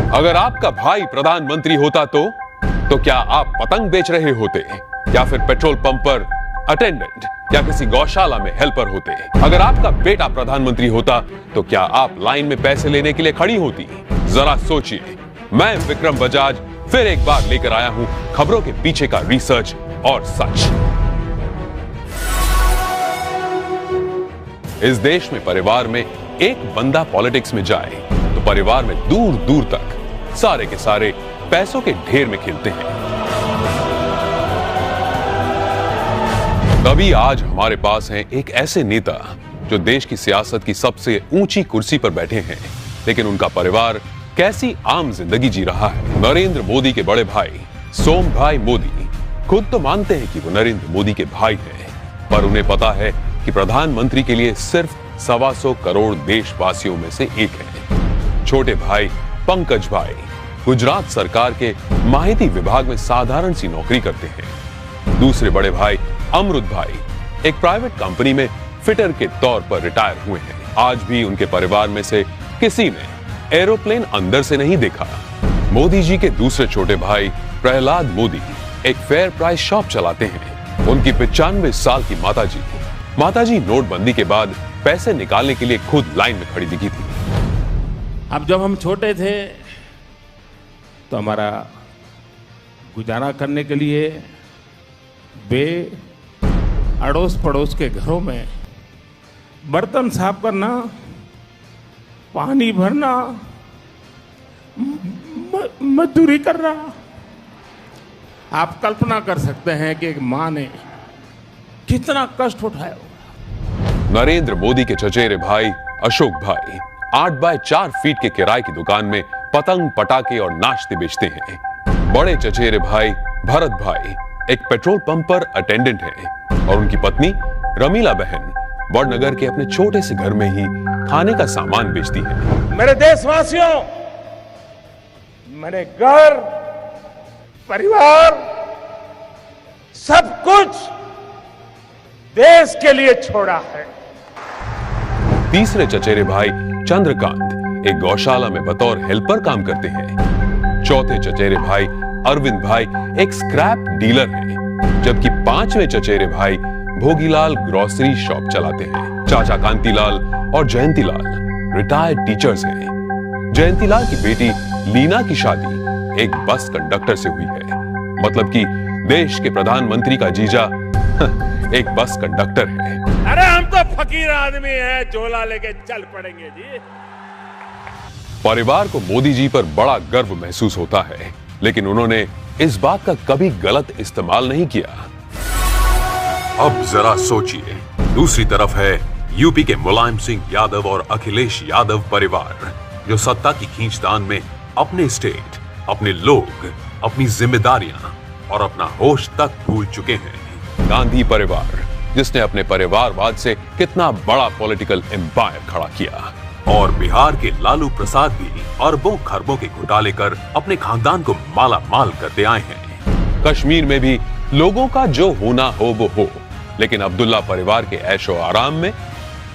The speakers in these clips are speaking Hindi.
अगर आपका भाई प्रधानमंत्री होता तो क्या आप पतंग बेच रहे होते या फिर पेट्रोल पंप पर अटेंडेंट या किसी गौशाला में हेल्पर होते? अगर आपका बेटा प्रधानमंत्री होता तो क्या आप लाइन में पैसे लेने के लिए खड़ी होती? जरा सोचिए। मैं विक्रम बजाज फिर एक बार लेकर आया हूं खबरों के पीछे का रिसर्च और सच। इस देश में परिवार में एक बंदा पॉलिटिक्स में जाए तो परिवार में दूर दूर तक सारे के सारे पैसों के ढेर में खेलते हैं। तभी आज हमारे पास हैं एक ऐसे नेता जो देश की सियासत की सबसे ऊंची कुर्सी पर बैठे हैं, लेकिन उनका परिवार कैसी आम जिंदगी जी रहा है। नरेंद्र मोदी के बड़े भाई सोम भाई मोदी खुद तो मानते हैं कि वो नरेंद्र मोदी के भाई हैं, पर उन्हें पता है कि प्रधानमंत्री के लिए सिर्फ 125 करोड़ देशवासियों में से एक है। छोटे भाई पंकज भाई गुजरात सरकार के माहिती विभाग में साधारण सी नौकरी करते हैं। दूसरे बड़े भाई अमृत भाई एक प्राइवेट कंपनी में फिटर के तौर पर रिटायर हुए हैं। आज भी उनके परिवार में से किसी ने एरोप्लेन अंदर से नहीं देखा। मोदी जी के दूसरे छोटे भाई प्रहलाद मोदी एक फेयर प्राइस शॉप चलाते हैं। उनकी 95 साल की माताजी नोटबंदी के बाद पैसे निकालने के लिए खुद लाइन में खड़ी दिखी थी। अब जब हम छोटे थे तो हमारा गुजारा करने के लिए वे अड़ोस पड़ोस के घरों में बर्तन साफ करना, पानी भरना, मजदूरी करना। आप कल्पना कर सकते हैं कि एक मां ने कितना कष्ट उठाया होगा। नरेंद्र मोदी के चचेरे भाई अशोक भाई 8 बाय 4 फीट के किराए की दुकान में पतंग पटाखे और नाश्ते बेचते हैं। बड़े चचेरे भाई भरत भाई एक पेट्रोल पंप पर अटेंडेंट हैं और उनकी पत्नी रमीला बहन वडनगर के अपने छोटे से घर में ही खाने का सामान बेचती है। मेरे देशवासियों, मैंने घर, परिवार, सब कुछ देश के लिए छोड़ा है। तीसरे चचेरे भाई चंद्रकांत एक गौशाला में बतौर हेल्पर काम करते हैं। चौथे चचेरे भाई अरविंद भाई एक स्क्रैप डीलर हैं, जबकि 5वें चचेरे भाई भोगीलाल ग्रोसरी शॉप चलाते हैं। चाचा कांतीलाल और जयंतीलाल रिटायर्ड टीचर्स हैं। जयंतीलाल की बेटी लीना की शादी एक बस कंडक्टर से हुई है। मतलब कि देश के प्रधानमंत्री का जीजा एक बस कंडक्टर है। अरे हम तो फकीर आदमी हैं, झोला लेके चल पड़ेंगे जी। परिवार को मोदी जी पर बड़ा गर्व महसूस होता है, लेकिन उन्होंने इस बात का कभी गलत इस्तेमाल नहीं किया। अब जरा सोचिए, दूसरी तरफ है यूपी के मुलायम सिंह यादव और अखिलेश यादव परिवार, जो सत्ता की खींचतान में अपने स्टेट, अपने लोग, अपनी जिम्मेदारियां और अपना होश तक भूल चुके हैं। गांधी परिवार जिसने अपने परिवारवाद से कितना बड़ा पॉलिटिकल एम्पायर खड़ा किया, और बिहार के लालू प्रसाद भी अरबों खरबों के घोटाले कर अपने खानदान को माला माल करते आए हैं। कश्मीर में भी लोगों का जो होना हो वो हो, लेकिन अब्दुल्ला परिवार के ऐशो आराम में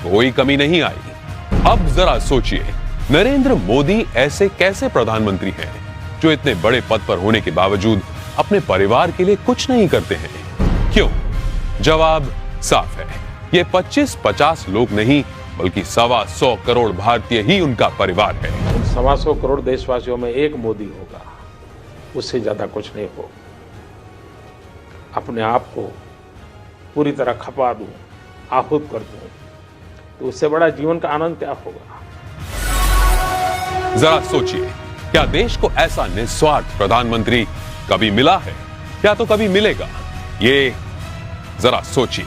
कोई कमी नहीं आई। अब जरा सोचिए, नरेंद्र मोदी ऐसे कैसे प्रधानमंत्री हैं जो इतने बड़े पद पर होने के बावजूद अपने परिवार के लिए कुछ नहीं करते हैं? क्यों? जवाब साफ है, ये 25-50 लोग नहीं बल्कि 125 करोड़ भारतीय ही उनका परिवार है। 125 करोड़ देशवासियों में एक मोदी होगा, उससे ज्यादा कुछ नहीं हो। अपने आप को पूरी तरह खपा दूं, आहूत कर दूं, तो उससे बड़ा जीवन का आनंद क्या होगा? जरा सोचिए, क्या देश को ऐसा निस्वार्थ प्रधानमंत्री कभी मिला है या तो कभी मिलेगा? ये जरा सोचिए।